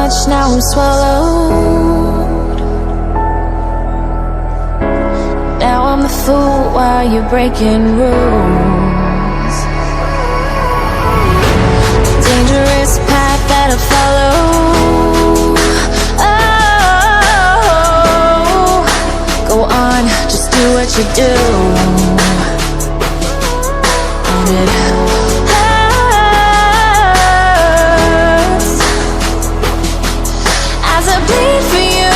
much, now I'm swallowed. Now I'm the fool while you're breaking rules. Dangerous path that I follow. Oh, go on, just do what you do. And it hurts as I bleed for you,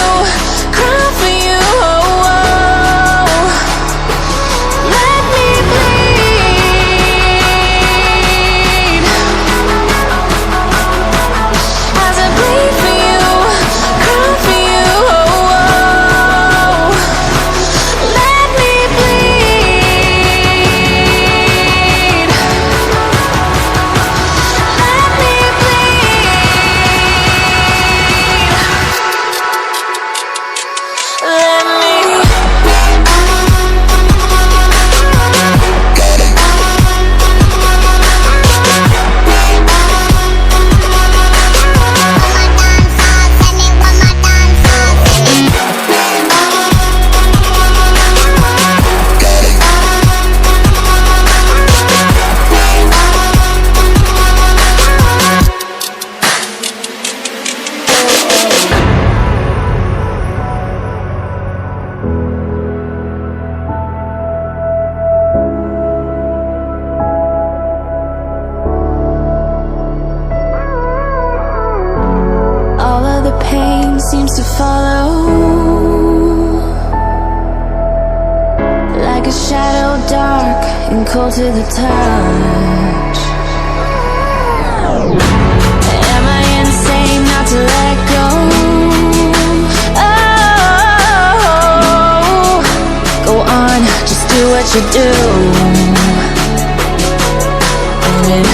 cry for you. Oh, oh. Let me bleed as I bleed for you, cry for you. Oh, oh. Let me bleed. Let me all of the pain seems to follow, like a shadow dark and cold to the touch. Am I insane not to let go? Oh, go on, just do what you do. And it